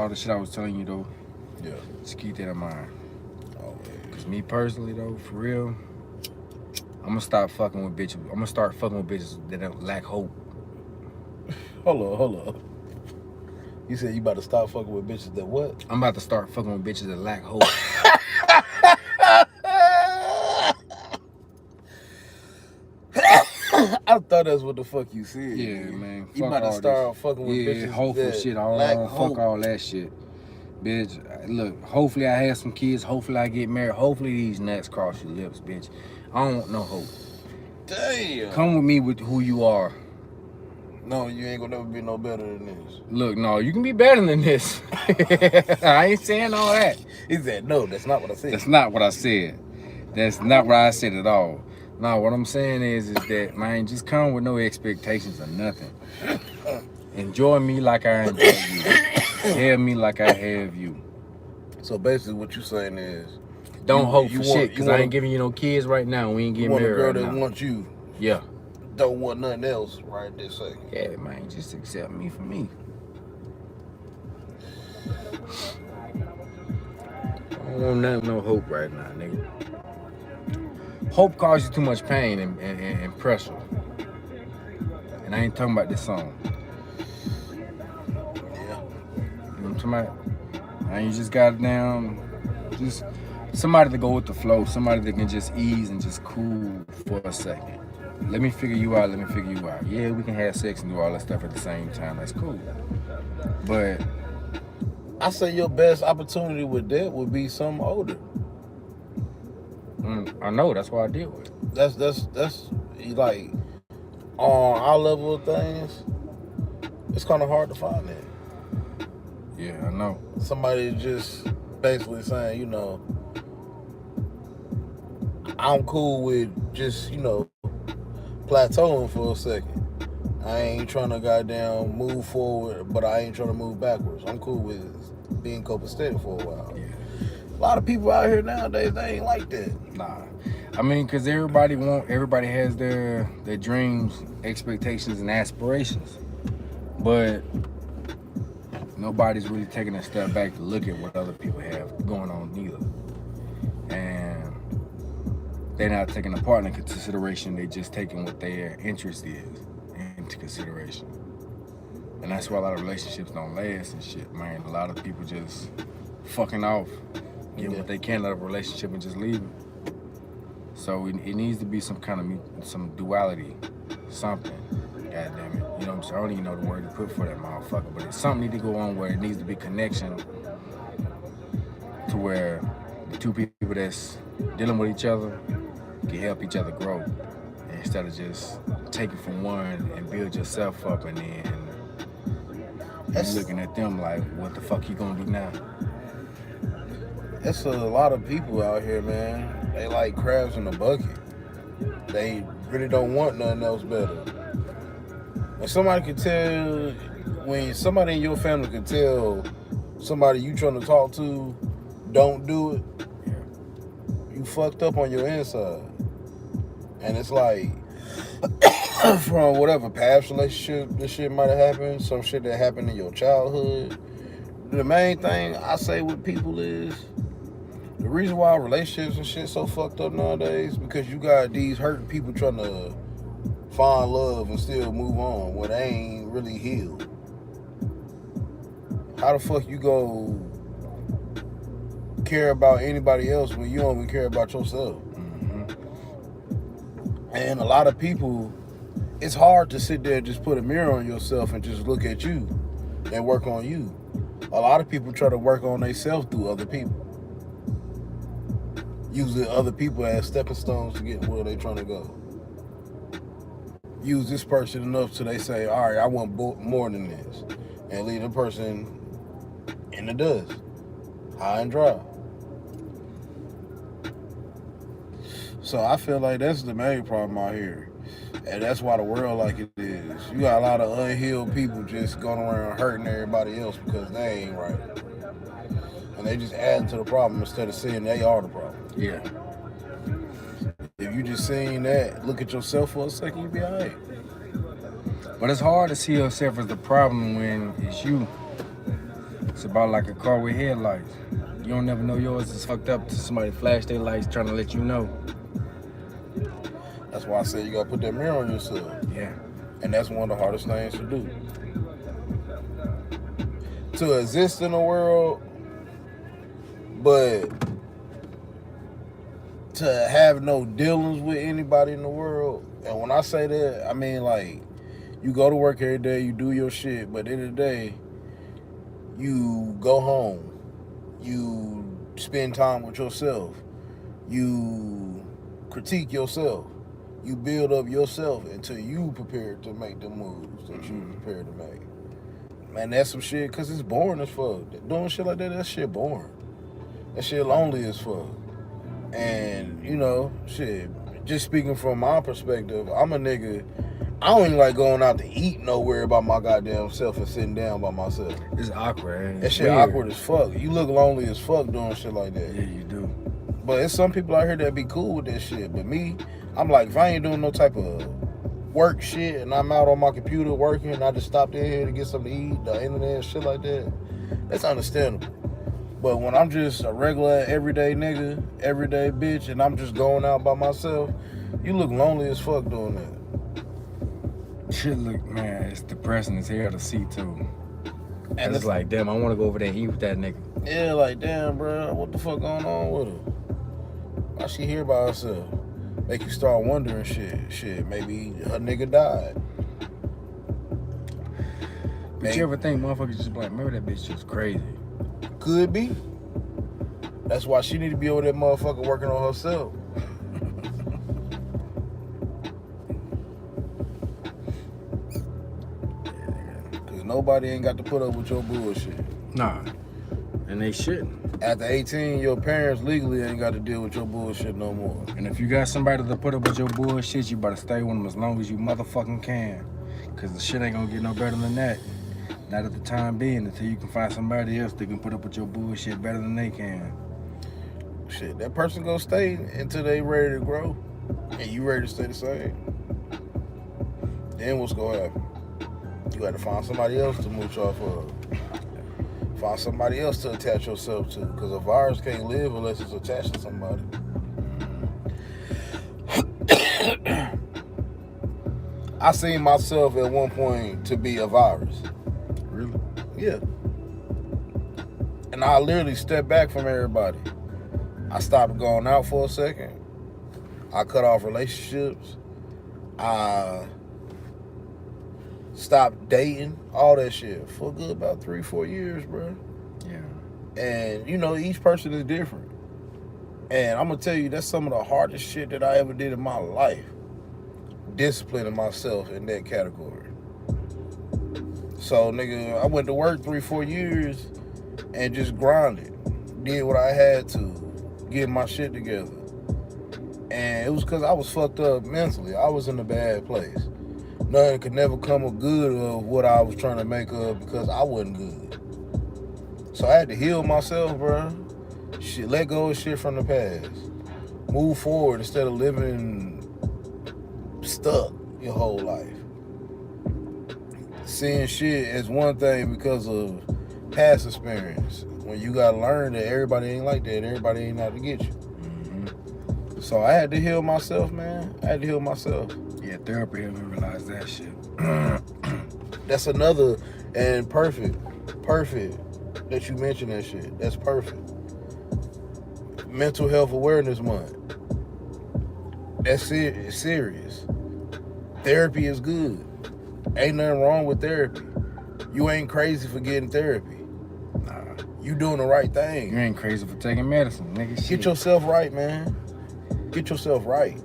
all the shit I was telling you though, Yeah. just keep that in mind. Oh, Cause me personally though, for real, I'm gonna stop fucking with bitches. I'm gonna start fucking with bitches that don't lack hope. hold on. You said you about to stop fucking with bitches that what? I'm about to start fucking with bitches that lack hope. I thought that's what the fuck you said. Yeah, nigga. man. You Fuck about to all start this. fucking with bitches hopeful that shit. lack Fuck hope. all that shit. Bitch, look, hopefully I have some kids. Hopefully I get married. Hopefully these nuts cross your lips, bitch. I don't want no hope. Damn. Come with me with who you are. No, you ain't gonna never be no better than this. Look, no, you can be better than this. I ain't saying all that. He said, no, that's not what I said. That's not what I said. That's not what I said at all. No, what I'm saying is that, man, just come with no expectations or nothing. Enjoy me like I enjoy you. Have me like I have you. So basically what you saying is, don't hope for shit, because I ain't giving you no kids right now. We ain't getting married right now. You want a girl that wants you. Yeah. Don't want nothing else right this second. Yeah, man, just accept me for me. I don't want nothing, no hope right now, nigga. Hope causes you too much pain and pressure. And I ain't talking about this song. Yeah. You know what I'm talking about? And you just got down, just somebody to go with the flow, somebody that can just ease and just cool for a second. Let me figure you out, let me figure you out. Yeah, we can have sex and do all that stuff at the same time, that's cool. But I say your best opportunity with that would be something older. I know, that's why I deal with it. That's like, on our level of things, it's kind of hard to find that. Yeah, I know. Somebody just basically saying, you know, I'm cool with just, you know, plateauing for a second. I ain't trying to goddamn move forward, but I ain't trying to move backwards. I'm cool with being copacetic for a while. Yeah. A lot of people out here nowadays, they ain't like that. Nah. I mean, because everybody has their dreams, expectations, and aspirations. But nobody's really taking a step back to look at what other people have going on either. And they're not taking a part in consideration, they're just taking what their interest is into consideration. And that's why a lot of relationships don't last and shit, man. A lot of people just fucking off, getting what they can out of a relationship and just leaving. So it needs to be some kind of some duality, something. God damn it. You know what I'm saying? I don't even know the word to put for that motherfucker, but something need to go on where it needs to be connection to where the two people that's dealing with each other can help each other grow instead of just taking from one and build yourself up and then you're looking at them like, what the fuck you gonna do now? It's a lot of people out here, man. They like crabs in a bucket. They really don't want nothing else better. When somebody can tell, when somebody in your family can tell somebody you trying to talk to don't do it, you fucked up on your inside. And it's like, from whatever past relationship this shit might have happened, some shit that happened in your childhood. The main thing I say with people is, the reason why relationships and shit so fucked up nowadays because you got these hurting people trying to find love and still move on when they ain't really healed. How the fuck you go care about anybody else when you don't even care about yourself? And a lot of people, it's hard to sit there and just put a mirror on yourself and just look at you and work on you. A lot of people try to work on themselves through other people. Using other people as stepping stones to get where they trying to go. Use this person enough till they say, all right, I want more than this. And leave the person in the dust, high and dry. So I feel like that's the main problem out here. And that's why the world like it is. You got a lot of unhealed people just going around hurting everybody else because they ain't right. And they just adding to the problem instead of saying they are the problem. Yeah. If you just saying that, look at yourself for a second, you'll be all right. But it's hard to see yourself as the problem when it's you. It's about like a car with headlights. You don't never know yours is fucked up till somebody flash their lights trying to let you know. That's why I said you gotta put that mirror on yourself. Yeah. And that's one of the hardest things to do. To exist in the world, but to have no dealings with anybody in the world. And when I say that, I mean like you go to work every day, you do your shit, but at the end of the day, you go home, you spend time with yourself, you critique yourself, you build up yourself until you prepared to make the moves that you prepared to make. Man, that's some shit, because it's boring as fuck. Doing shit like that shit boring. That shit lonely as fuck. And, you know, shit, just speaking from my perspective, I'm a nigga, I don't even like going out to eat nowhere by my goddamn self and sitting down by myself. It's awkward. That shit awkward as fuck. You look lonely as fuck doing shit like that. Yeah, you do. But it's some people out here that be cool with that shit. But me, I'm like, if I ain't doing no type of work shit and I'm out on my computer working and I just stopped in here to get something to eat, the internet, shit like that, that's understandable. But when I'm just a regular, everyday nigga, everyday bitch, and I'm just going out by myself, you look lonely as fuck doing that. Shit, look, man, it's depressing as hell to see too. And it's like, like, damn, I want to go over there and eat with that nigga. yeah, like, damn, bro, what the fuck going on with her? Why she here by herself? Make you start wondering shit. Maybe her nigga died. But you ever think motherfuckers just like, remember that bitch was crazy? Could be. That's why she need to be over there motherfucker working on herself. Cause nobody ain't got to put up with your bullshit. Nah. And they shouldn't. After 18, your parents legally ain't got to deal with your bullshit no more. And if you got somebody to put up with your bullshit, you better stay with them as long as you motherfucking can. Cause the shit ain't gonna get no better than that. Not at the time being, until you can find somebody else that can put up with your bullshit better than they can. Shit, that person gonna stay until they ready to grow. And you ready to stay the same. Then what's gonna happen? You gotta find somebody else to mooch off of. Find somebody else to attach yourself to. Because a virus can't live unless it's attached to somebody. I seen myself at one point to be a virus. Really? Yeah. And I literally stepped back from everybody. I stopped going out for a second. I cut off relationships. I stopped dating, all that shit for a good about 3-4 years, bro. Yeah. And you know, each person is different. And I'm gonna tell you, that's some of the hardest shit that I ever did in my life. Disciplining myself in that category. So, nigga, I went to work 3-4 years and just grinded. Did what I had to, get my shit together. And it was because I was fucked up mentally. I was in a bad place. Nothing could never come of good of what I was trying to make of because I wasn't good. So I had to heal myself, bro. Shit, let go of shit from the past. Move forward instead of living stuck your whole life. Seeing shit as one thing because of past experience. When you gotta learn that everybody ain't like that, everybody ain't out to get you. Mm-hmm. So I had to heal myself, man. I had to heal myself. Yeah, therapy helped me realize that shit. That's another, and perfect that you mentioned that shit. That's perfect. Mental Health Awareness Month. That's serious. Therapy is good. Ain't nothing wrong with therapy. You ain't crazy for getting therapy. Nah. You doing the right thing. You ain't crazy for taking medicine, nigga. Shit. Get yourself right, man. Get yourself right.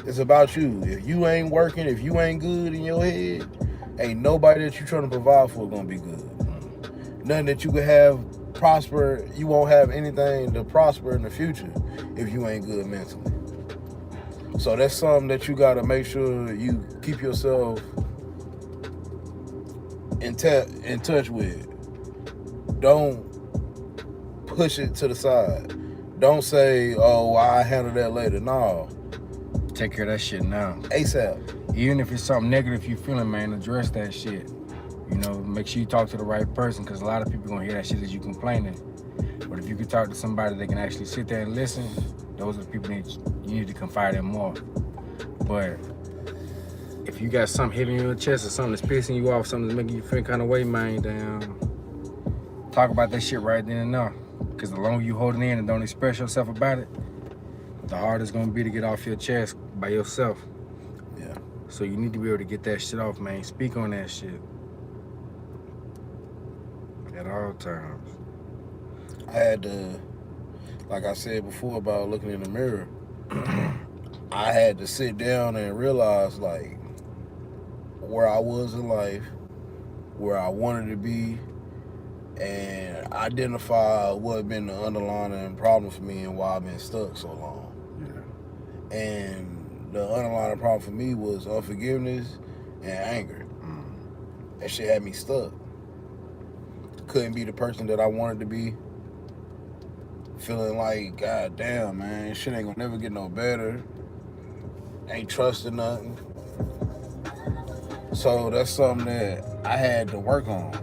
It's about you. If you ain't working, if you ain't good in your head, ain't nobody that you trying to provide for gonna be good. Nothing that you could have prosper, you won't have anything to prosper in the future if you ain't good mentally. So that's something that you gotta make sure you keep yourself in touch with. Don't push it to the side. Don't say, oh, I'll handle that later. No. Take care of that shit now. ASAP. Even if it's something negative you feeling, man, address that shit. You know, make sure you talk to the right person, because a lot of people gonna hear that shit as you complaining. But if you can talk to somebody that can actually sit there and listen, those are the people that you need to confide in more. But if you got something hitting you in your chest or something that's pissing you off, something that's making you feel kind of way, man, damn, talk about that shit right then and there. Because the longer you hold it in and don't express yourself about it, the harder it's gonna be to get off your chest by yourself. Yeah. So you need to be able to get that shit off, man. Speak on that shit at all times. I had to, like I said before about looking in the mirror, I had to sit down and realize, like, where I was in life, where I wanted to be, and identify what had been the underlying problem for me and why I've been stuck so long. Yeah. And the underlying problem for me was unforgiveness and anger. That shit had me stuck. Couldn't be the person that I wanted to be. Feeling like, God damn, man, shit ain't gonna never get no better. Ain't trusting nothing. So that's something that I had to work on.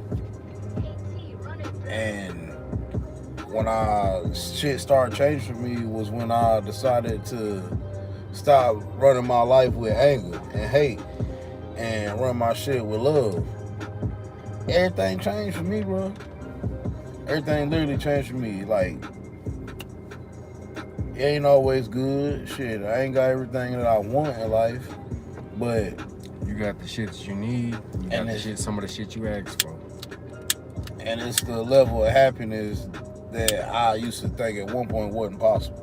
And when shit started changing for me was when I decided to stop running my life with anger and hate and run my shit with love. Everything changed for me, bro. Everything literally changed for me. Like, it ain't always good. Shit, I ain't got everything that I want in life, but you got the shit that you need. You got the shit, some of the shit you asked for. And it's the level of happiness that I used to think at one point wasn't possible.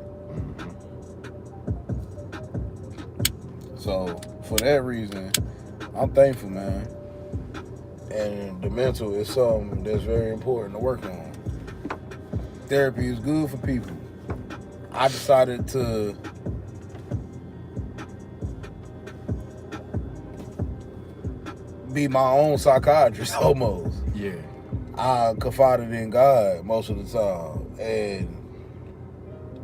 So for that reason, I'm thankful, man. And the mental is something that's very important to work on. Therapy is good for people. I decided to be my own psychiatrist almost. Yeah. I confided in God most of the time, and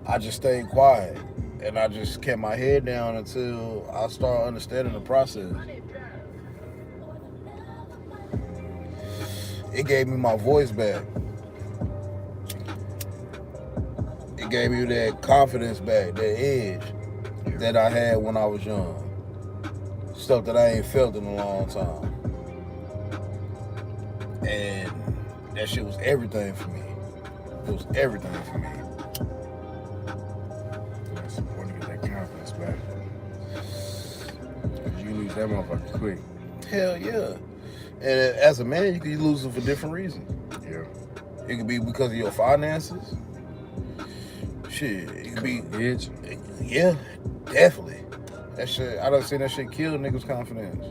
I just stayed quiet, and I just kept my head down until I started understanding the process. It gave me my voice back. It gave me that confidence back, that edge that I had when I was young. Stuff that I ain't felt in a long time. And that shit was everything for me. It was everything for me. It's important to get that confidence back. You lose that motherfucker quick. Hell yeah. And as a man, you can lose it for different reasons. Yeah. It could be because of your finances. Shit, it could be. Bitch. Yeah, definitely. That shit, I done seen that shit kill niggas' confidence.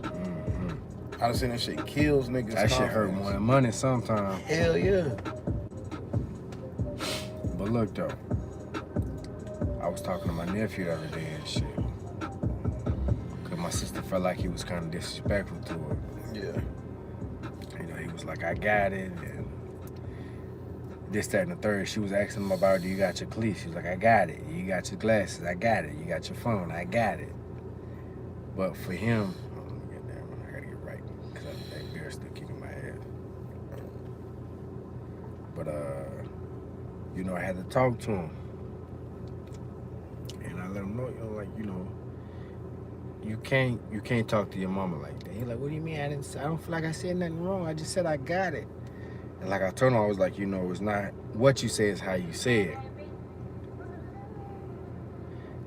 I done seen that shit kills niggas' confidence. That shit hurt more than money sometimes. Hell yeah. But look though, I was talking to my nephew the other day and shit. Cause my sister felt like he was kind of disrespectful to her. Yeah. You know, he was like, I got it, and this, that, and the third. She was asking him about, do you got your cleats? She was like, I got it. You got your glasses? I got it. You got your phone? I got it. But for him, I gotta get right, because that bear still kicking my ass. But, you know, I had to talk to him. And I let him know, you can't talk to your mama like that. He's like, what do you mean? I don't feel like I said nothing wrong. I just said I got it. And like I told him, I was like, it's not what you say, it's how you say it.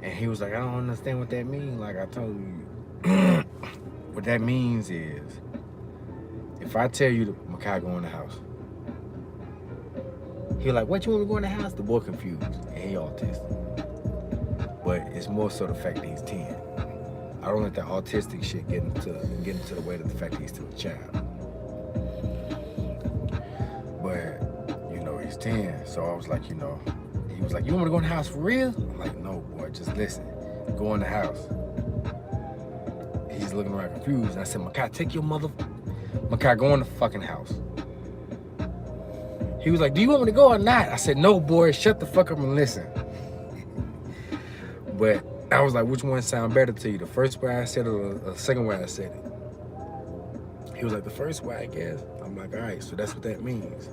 And he was like, I don't understand what that means. Like I told you, what that means is, if I tell you to Makai go in the house, he like, what you want me to go in the house? The boy confused, and he autistic. But it's more so the fact that he's 10. I don't let that autistic shit get into the way of the fact that he's still a child. But, he's 10, so I was like, he was like, you want me to go in the house for real? I'm like, no, boy, just listen. Go in the house. He's looking around confused, and I said, Makai, take your Makai, go in the fucking house. He was like, do you want me to go or not? I said, no, boy, shut the fuck up and listen. But I was like, which one sound better to you? The first way I said it or the second way I said it? He was like, the first way, I guess. like, all right, so that's what that means.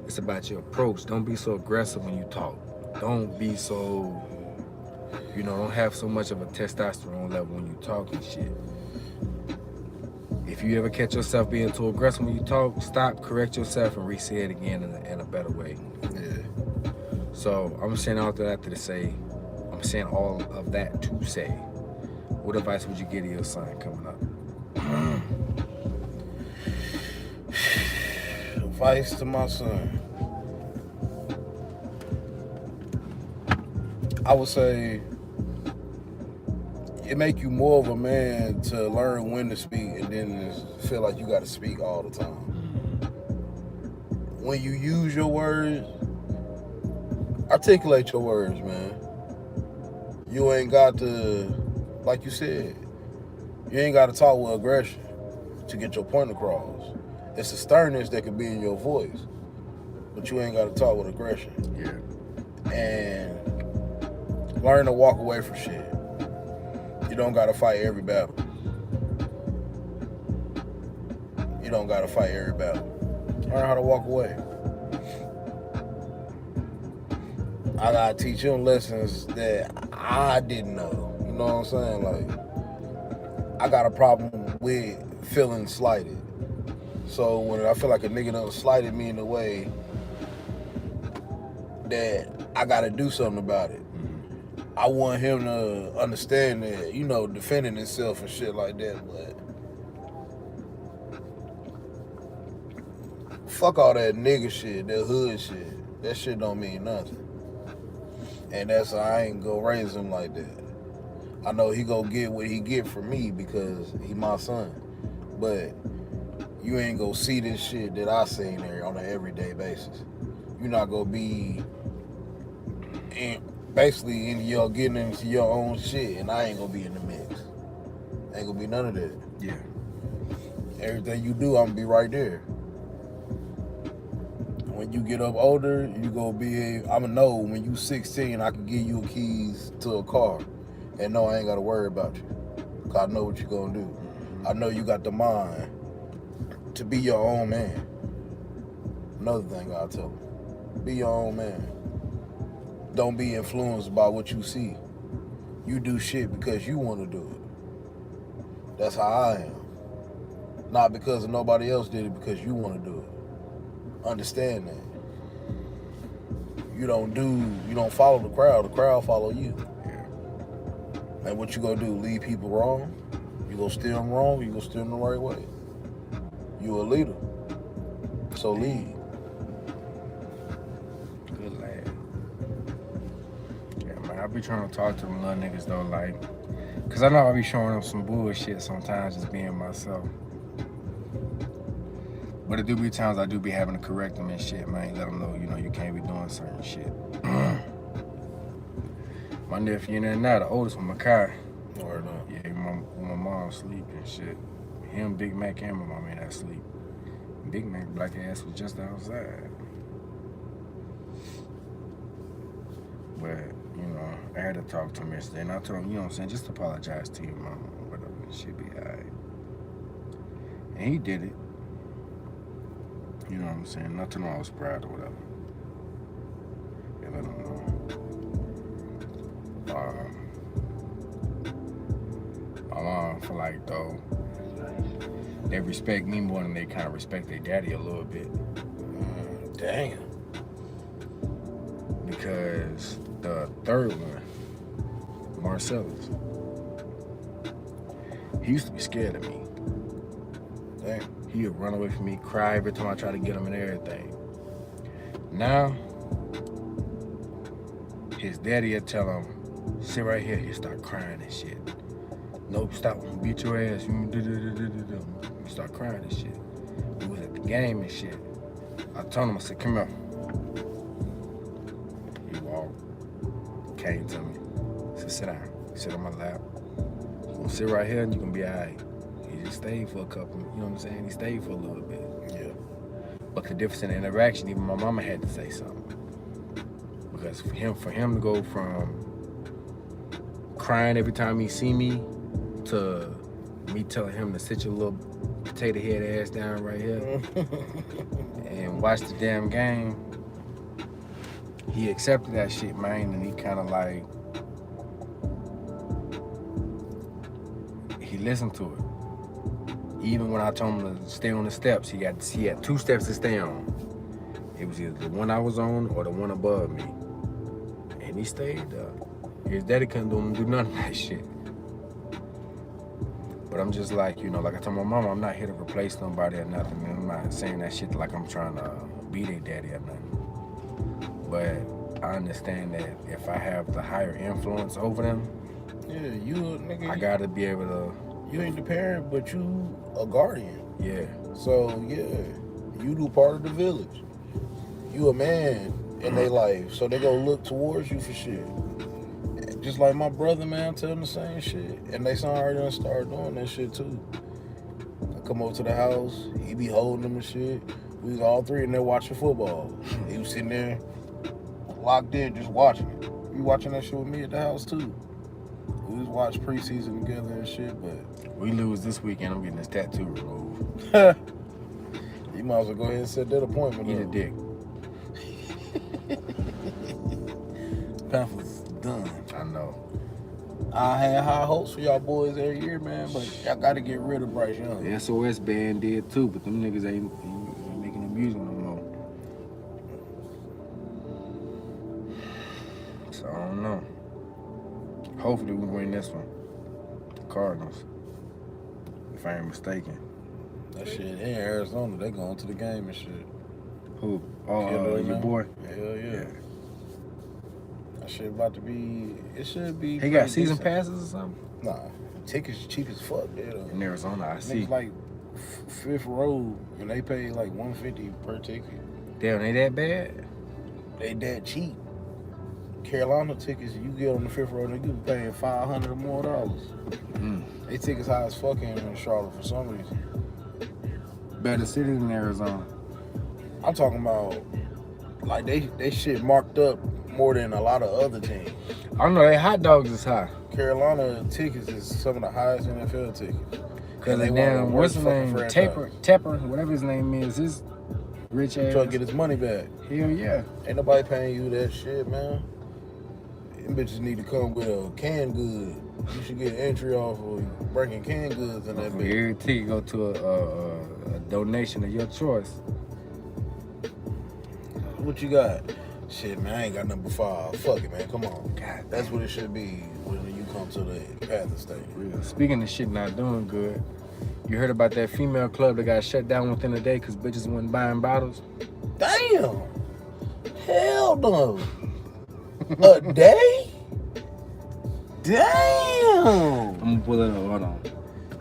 It's about your approach. Don't be so aggressive when you talk. Don't be so, don't have so much of a testosterone level when you talk and shit. If you ever catch yourself being too aggressive when you talk, stop, correct yourself, and re-say it again in a better way. Yeah. So I'm saying all that to say, I'm saying all of that to say, what advice would you give to your son coming up? Advice to my son. I would say it make you more of a man to learn when to speak and then feel like you got to speak all the time. When you use your words, articulate your words, man. You ain't got to, like you said, you ain't got to talk with aggression to get your point across. It's the sternness that could be in your voice, but you ain't got to talk with aggression. Yeah. And learn to walk away from shit. You don't got to fight every battle. You don't got to fight every battle. Learn how to walk away. I got to teach him lessons that I didn't know. You know what I'm saying? Like, I got a problem with feeling slighted. So when I feel like a nigga done slighted me in a way that I got to do something about it, I want him to understand that, defending himself and shit like that, but fuck all that nigga shit, that hood shit. That shit don't mean nothing. And I ain't gonna raise him like that. I know he gonna get what he get from me because he my son. But you ain't gonna see this shit that I seen there on an everyday basis. You're not gonna be getting into your own shit, and I ain't gonna be in the mix. Ain't gonna be none of that. Yeah. Everything you do, I'm gonna be right there. When you get up older, you I'ma know when you 16, I can give you keys to a car and know I ain't gotta worry about you. Cause I know what you're gonna do. I know you got the mind to be your own man. Another thing I'll tell them, be your own man. Don't be influenced by what you see. You do shit because you want to do it. That's how I am. Not because nobody else did it, because you want to do it. Understand that. You don't follow the crowd follow you. And what you gonna do, lead people wrong? You gonna steer them wrong, you gonna steer them the right way. You a leader, so lead. Good lad. Yeah, man, I be trying to talk to them little niggas though, like, cause I know I be showing them some bullshit sometimes, just being myself. But it do be times I do be having to correct them and shit, man. Let them know, you can't be doing certain shit. My nephew in there now, the oldest one, Makai. Or not. Yeah, my mom sleep and shit. Him, Big Mac, and my mom ain't that sleep. Big Mac, black ass, was just outside. But, I had to talk to him yesterday, and I told him, just apologize to your mom or whatever. She'll be all right. And he did it. You know what I'm saying? Nothing I was proud or whatever. And let him know. My mom feel like, though, they respect me more than they kind of respect their daddy a little bit. Damn. Because the third one, Marcellus, he used to be scared of me. Damn. He would run away from me, cry every time I try to get him and everything. Now, his daddy would tell him, sit right here. He'll start crying and shit. Nope, stop, beat your ass. You start crying and shit. We was at the game and shit. I told him, I said, come here. He walked, came to me, said, sit down. Sit on my lap. You're gonna sit right here and you're gonna be all right. He just stayed for a couple, He stayed for a little bit. Yeah. But the difference in the interaction, even my mama had to say something. Because for him to go from crying every time he see me to me telling him to sit your little potato head ass down right here and watch the damn game. He accepted that shit, man, and he kind of like, he listened to it. Even when I told him to stay on the steps, he had 2 steps to stay on. It was either the one I was on or the one above me. And he stayed there. His daddy couldn't do none of that shit. But I'm just like, you know, like I told my mama, I'm not here to replace nobody or nothing. I'm not saying that shit like I'm trying to be their daddy or nothing. But I understand that if I have the higher influence over them, Yeah, you nigga. I gotta be able to. You ain't the parent, but you a guardian. Yeah. So yeah, you do part of the village. You a man in their life, so they gonna look towards you for shit. Just like my brother, man, tell them the same shit, and they son already done started doing that shit too. I come over to the house, he be holding them and shit. We was all 3 in there watching football. He was sitting there locked in, just watching it. You watching that shit with me at the house too. We just watch preseason together and shit, but We lose this weekend, I'm getting this tattoo removed. you might as well go ahead and set that appointment Eat a up. dick. Panthers done. I know. I had high hopes for y'all boys every year, man, but y'all got to get rid of Bryce Young. The SOS band did too, but them niggas ain't making the music no more. So I don't know. Hopefully we win this one. The Cardinals. If I ain't mistaken. That shit in Arizona, they going to the game and shit. Who? Kendall, Your man. boy? Hell yeah. That shit about to be, it should be. He got pretty season decent. passes or something? Nah, tickets cheap as fuck there though. In Arizona, I see. Niggas like 5th row, and they pay like $150 per ticket. Damn, they that bad? They that cheap. Carolina tickets, you get on the 5th row, they could be paying $500 or more dollars. They tickets high as fuck in Charlotte for some reason. Better city than Arizona. I'm talking about like they shit marked up more than a lot of other teams. I don't know, they hot dogs is high. Carolina tickets is some of the highest NFL tickets. Cause And they they one of the damn, what's worst his fucking name? franchises. Tepper, whatever his name is, his rich ass. Trying to get his money back. Hell yeah. Ain't nobody paying you that shit, man. Them bitches need to come with a canned good. You should get entry off of bringing canned goods in that For bitch. every ticket go to a donation of your choice. What you got? Shit, man, I ain't got nothing but 5. Fuck it, man. Come on. God, That's what it should be when you come to the Panther Stadium. real. Speaking of shit not doing good, you heard about that female club that got shut down within a day because bitches wasn't buying bottles? Damn. Hell no. A day? Damn. I'm gonna pull it up, hold on.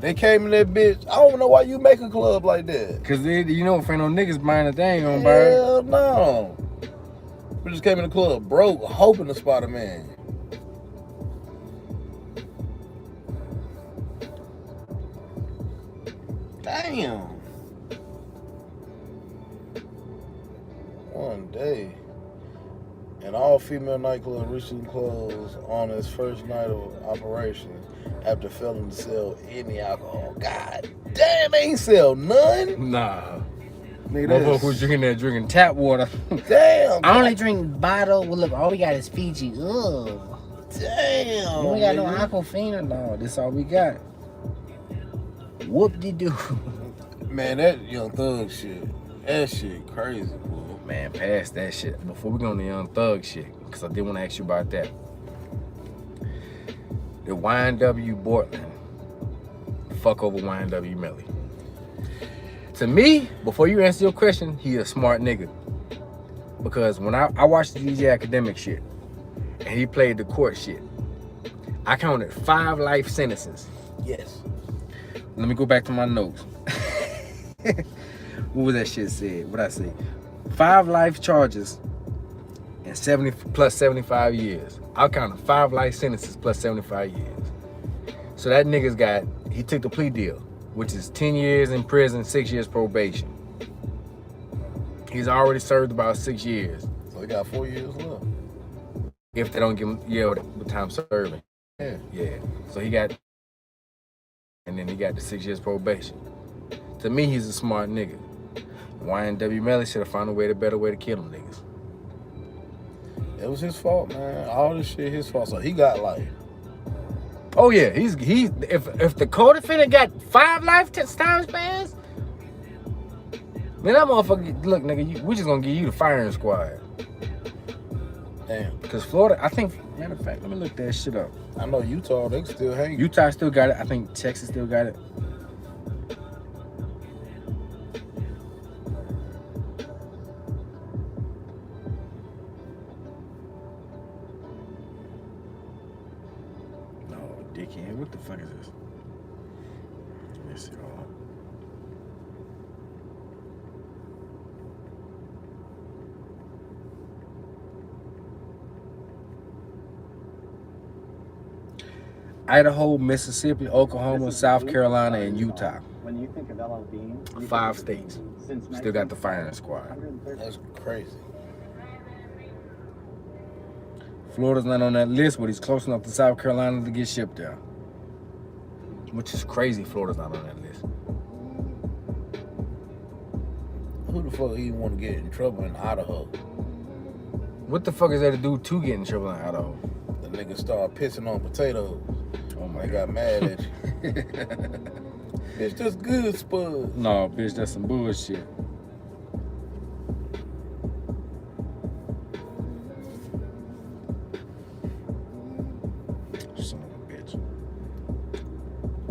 They came in that bitch. I don't know why you make a club like that. Cause you know if ain't no niggas buying a thing on buy. Hell no. We just came in the club broke, hoping to spot a man. Damn. One day. An all-female nightclub recently closed on its first night of operation after failing to sell any alcohol. God damn, they ain't sell none. Nah. Nigga, Motherfucker was drinking tap water. damn. I only drink bottle. Well, look, all we got is Fiji. Ugh. Damn. We ain't got no nigga. Aquafina. No, this all we got. Whoop de doo. Man, that Young Thug shit. That shit crazy, boy. Man, pass that shit. Before we go on the Young Thug shit, because I did want to ask you about that. The YNW Bortman fuck over YNW Melly. To me, before you answer your question, he a smart nigga. Because when I watched the DJ Academic shit, and he played the court shit, I counted 5 life sentences. Yes. Let me go back to my notes. What was that shit said? What I say? 5 life charges and 70 plus 75 years. I counted 5 life sentences plus 75 years. So that nigga's he took the plea deal, which is 10 years in prison, 6 years probation. He's already served about 6 years. So he got 4 years left. If they don't give him, with time serving. Yeah. Yeah. So he got and then he got the 6 years probation. To me, he's a smart nigga. YNW Melly should have found a better way to kill them niggas. It was his fault, man. All this shit his fault. So he got life. Oh yeah, he's if the co-defendant got 5 lifetime spans, man, that motherfucker. Look, nigga, we just gonna give you the firing squad. Damn. Because Florida, I think, matter of fact, let me look that shit up. I know Utah, they can still hang. Utah still got it. I think Texas still got it. No, dickhead. What the fuck is this? Let me see. Hold on. Idaho, Mississippi, Oklahoma, South Carolina, and Utah. When you think of LL Bean, 5 states. Still got the firing squad. That's crazy. Florida's not on that list, but he's close enough to South Carolina to get shipped there. Which is crazy, Florida's not on that list. Who the fuck even want to get in trouble in Idaho? What the fuck is there to do to get in trouble in Idaho? The nigga started pissing on potatoes. Oh my They god. got mad at you. Bitch, that's good, Spud. No, bitch, that's some bullshit. Son of a bitch.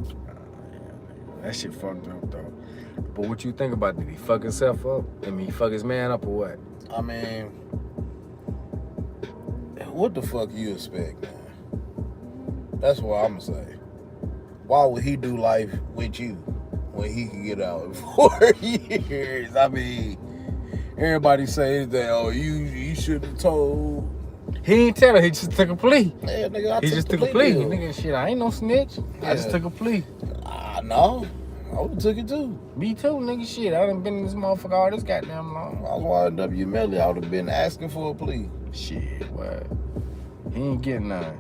Yeah, that shit fucked up though. But what you think about that? Did he fuck himself up? I mean, he fuck his man up or what? I mean, what the fuck you expect, man? That's what I'm gonna say. Why would he do life with you when he can get out in 4 years? I mean, everybody says that, oh, you should have told. He ain't tell her, he just took a plea. Yeah, nigga, He just took a plea. deal. Nigga, shit, I ain't no snitch. I just Yeah. took a plea. No, I would have took it too. Me too, nigga, shit. I done been in this motherfucker all this goddamn long. I was YNW Melly, I would have been asking for a plea. Shit, what? He ain't getting none.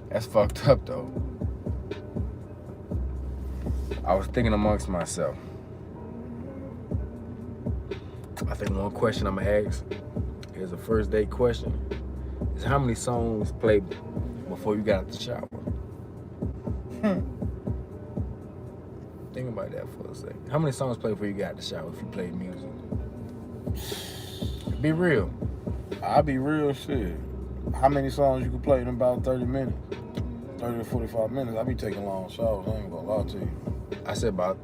That's fucked up, though. I was thinking amongst myself. I think one question I'm gonna ask is a first date question. Is how many songs played before you got out the shower? Think about that for a second. How many songs played before you got out the shower if you played music? Be real. I'll be real shit. How many songs you can play in about 30 minutes? 30 to 45 minutes. I be taking long showers. I ain't gonna lie to you. I said about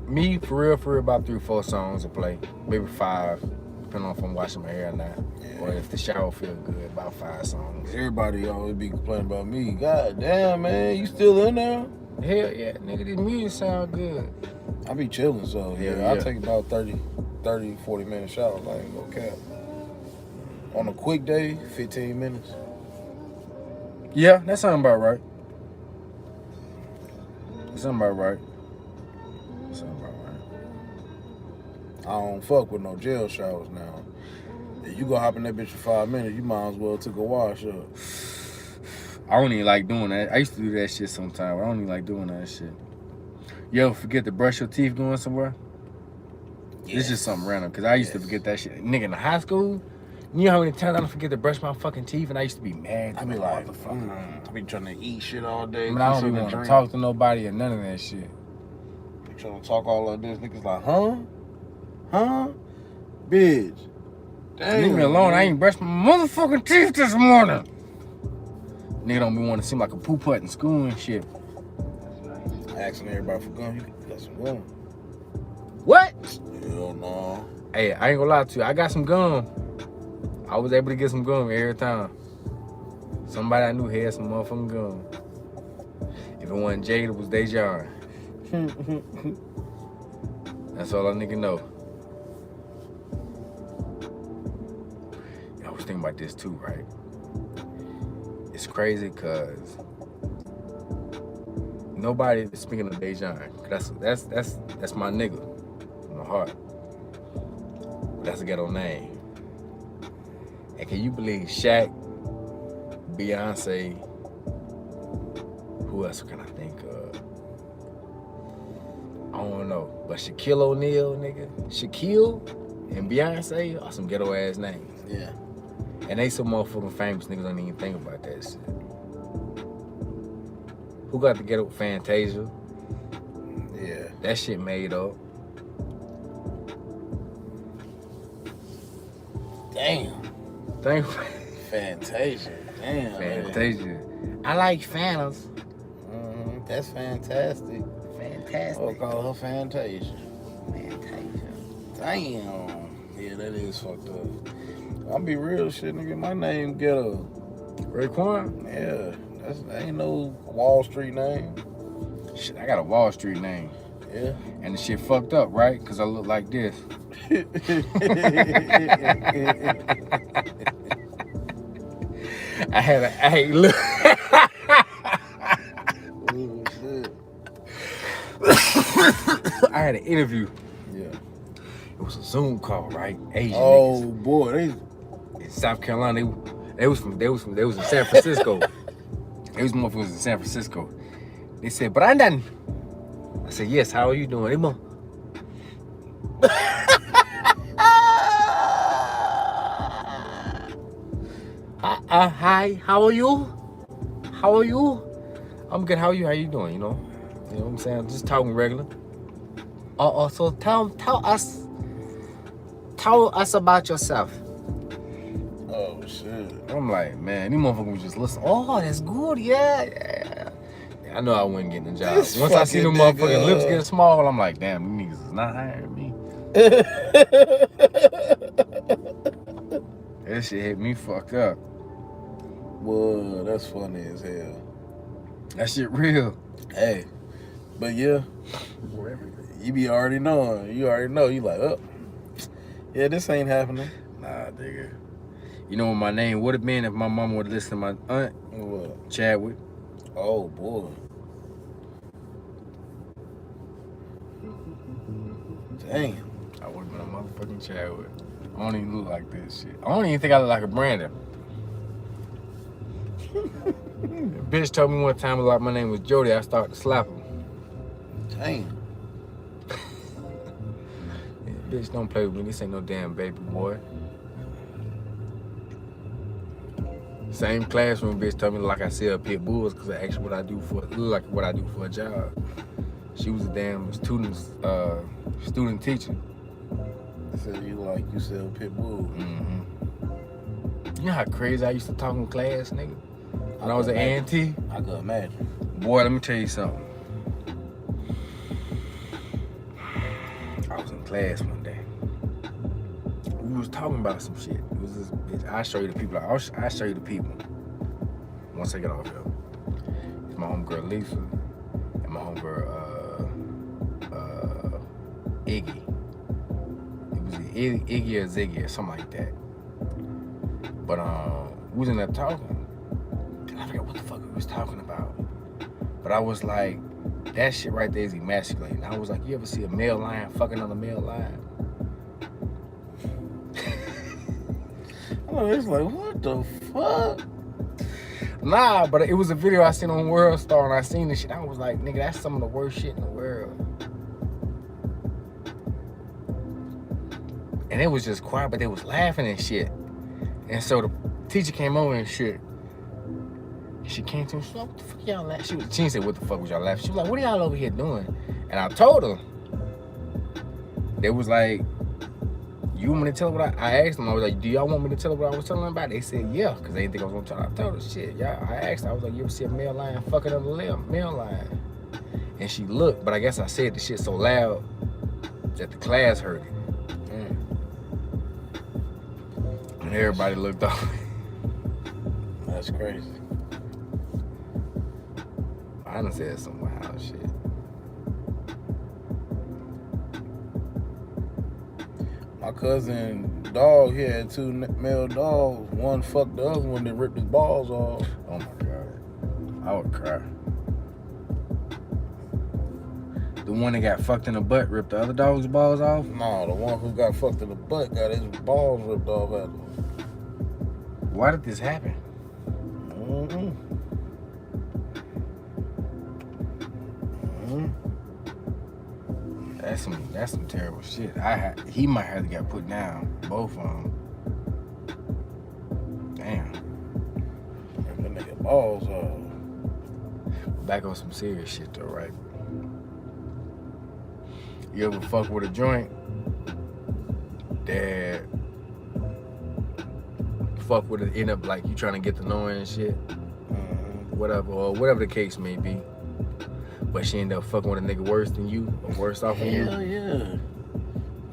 me for real, about 3 or 4 songs to play. Maybe 5, depending on if I'm washing my hair or not. Yeah. Or if the shower feel good, about 5 songs. Everybody always be complaining about me. God damn, man, you still in there? Hell yeah, nigga, this music sound good. I be chilling, so Yeah, yeah, I yeah. take about 30, 40 minute showers. I ain't gonna cap. On a quick day, 15 minutes. Yeah, that sound about right. That sound about right. That sound about right. I don't fuck with no jail showers now. If you gonna hop in that bitch for 5 minutes, you might as well took a wash up. I don't even like doing that. I used to do that shit sometimes. I don't even like doing that shit. You ever forget to brush your teeth going somewhere? It's just something random, because I used to forget that shit. Nigga, in high school, you know how many times I don't forget to brush my fucking teeth, and I used to be mad. I be like, I be trying to eat shit all day. I mean, I don't keep even something want to drink. talk to nobody or none of that shit. Be trying to talk all of this. Niggas like, huh? Huh? Bitch. Damn. Leave me alone. I ain't brushed my motherfucking teeth this morning. Nigga don't be wanting to seem like a poo putt in school and shit. Asking everybody for gum. You got some gum? What? Hell no. Hey, I ain't gonna lie to you. I got some gum. I was able to get some gum every time. Somebody I knew had some motherfucking gum. If it wasn't Jade, it was Dejan. That's all a nigga know. I was thinking about this too, right? It's crazy because nobody, speaking of Dejan, that's my nigga, my heart. That's a ghetto name. And can you believe Shaq, Beyonce, who Who else can I think of? I don't know. But Shaquille O'Neal, nigga. Shaquille and Beyonce are some ghetto ass names. Yeah. And they some motherfucking famous niggas don't even think about that shit. Who got the ghetto? Fantasia. Yeah. That shit made up. Damn. Think Fantasia. Damn. Fantasia. I like Phantoms. That's fantastic. Fantastic. I'll call her Fantasia. Fantasia. Damn. Yeah, that is fucked up. I'll be real shit, nigga. My name Ghetto. Raekwon? Yeah. That ain't no Wall Street name. Shit, I got a Wall Street name. Yeah. And the shit fucked up, right? Because I look like this. I had a, hey, look. Oh, shit. I had an interview. Yeah. It was a Zoom call, right? Asian Oh niggas. boy, they In South Carolina, they was in San Francisco. They was motherfuckers in San Francisco. They said, Brandon. I said, yes, how are you doing? They mo- Hi, how are you? How are you? I'm good. How are you? How you doing? You know what I'm saying? Just talking regular. So tell us about yourself. oh shit. I'm like, man, these motherfuckers was just listen. Oh, that's good, yeah. I know I wouldn't get the job. This Once I see them fucking motherfucking nigga. lips get small, I'm like, damn, these niggas is not hiring me. That shit hit me fucked up. Boy, that's funny as hell. That shit real. Hey, but yeah, you be already knowing. You already know. You like, oh, yeah, this ain't happening. Nah, nigga. You know what my name would have been if my mama would have listened to my aunt, What? Chadwick. Oh boy. Damn. I would have been a motherfucking Chadwick. I don't even look like this shit. I don't even think I look like a Brandon. The bitch told me one time like my name was Jody, I started to slap him. Damn. Yeah, bitch, don't play with me. This ain't no damn baby boy. Same classroom bitch told me like I sell pit bulls because I actually what I do for a job. She was a damn student teacher. So you sell pit bull. Mm-hmm. You know how crazy I used to talk in class, nigga? When I was at A&T? I could imagine. Boy, let me tell you something. I was in class one day. We was talking about some shit. It was this bitch. I'll show you the people. I'll show you the people. Once I get off here. It's my homegirl Lisa and my homegirl Iggy. It was Iggy or Ziggy or something like that. But we was in there talking. I forget what the fuck we was talking about. But I was like, that shit right there is emasculating. I was like, you ever see a male lion fucking on a male lion? Oh, it's like, what the fuck? Nah, but it was a video I seen on World Star and I seen this shit. I was like, nigga, that's some of the worst shit in the world. And it was just quiet, but they was laughing and shit. And so the teacher came over and shit. She came to me, she was like, what the fuck y'all laughing? She didn't say, what the fuck was y'all laughing? She was like, what are y'all over here doing? And I told her. They was like, you want me to tell her what I asked them? I was like, do y'all want me to tell her what I was telling them about? They said, yeah, because they didn't think I was going to tell her. I told her, shit, yeah. I asked her, I was like, you ever see a male lion fucking another male lion? And she looked, but I guess I said the shit so loud that the class heard it. And everybody looked off. That's crazy. I done said some wild shit. My cousin dog, he had two male dogs. One fucked the other one that ripped his balls off. Oh my God. I would cry. The one that got fucked in the butt ripped the other dog's balls off? No, the one who got fucked in the butt got his balls ripped off after. Why did this happen? That's some terrible shit. He might have to get put down. Both of them. Damn. That nigga balls off. Back on some serious shit though, right? You ever fuck with a joint that fuck with it, end up like you trying to get to know her and shit, whatever the case may be, but she end up fucking with a nigga worse than you or worse off than you? Hell yeah.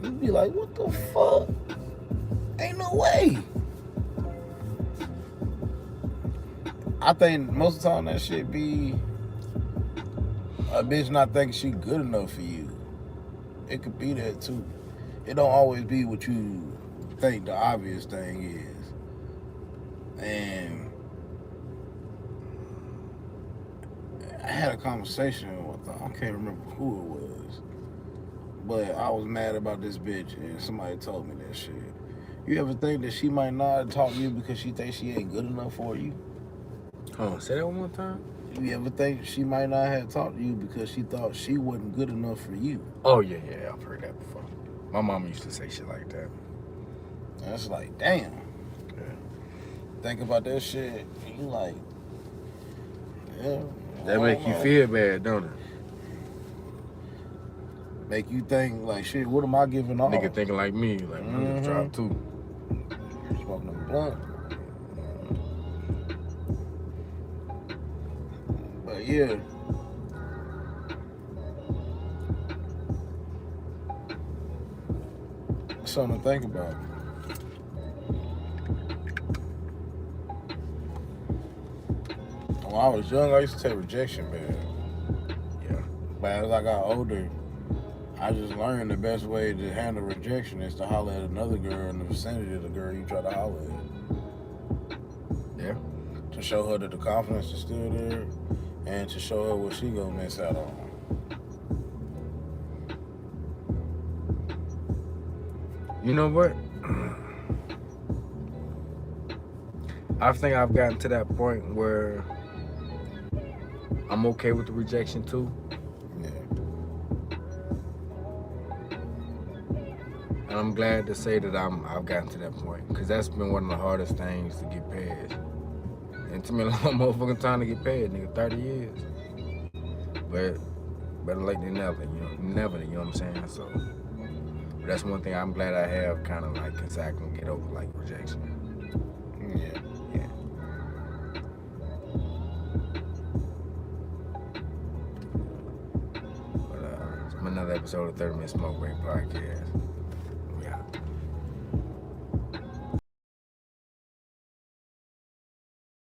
You be like, what the fuck? Ain't no way. I think most of the time that shit be a bitch not thinking she good enough for you. It could be that too. It don't always be what you think the obvious thing is. And I had a conversation with, I can't remember who it was, but I was mad about this bitch and somebody told me that shit. You ever think that she might not talk to you because she thinks she ain't good enough for you? Oh, say that one more time. You ever think she might not have talked to you because she thought she wasn't good enough for you? Oh yeah, I've heard that before. My mom used to say shit like that. And it's like, damn. Yeah. Think about that shit, and you like, yeah. That make you feel bad, don't it? Make you think like, shit, what am I giving off? Nigga thinking like me, like I'm just trying too. Smoking a blunt. But yeah. Something to think about. When I was young, I used to take rejection bad. Yeah. But as I got older, I just learned the best way to handle rejection is to holler at another girl in the vicinity of the girl you try to holler at. Yeah. To show her that the confidence is still there and to show her what she gonna miss out on. You know what? I think I've gotten to that point where I'm okay with the rejection too. Yeah. And I'm glad to say that I've gotten to that point, because that's been one of the hardest things to get past. And it took me a long motherfucking time to get past, nigga, 30 years. But better late than never, you know what I'm saying? So that's one thing I'm glad I have, kind of like, because I can get over like rejection. Yeah. Yeah. But it's been another episode of 30 Minute Smoke Break Podcast.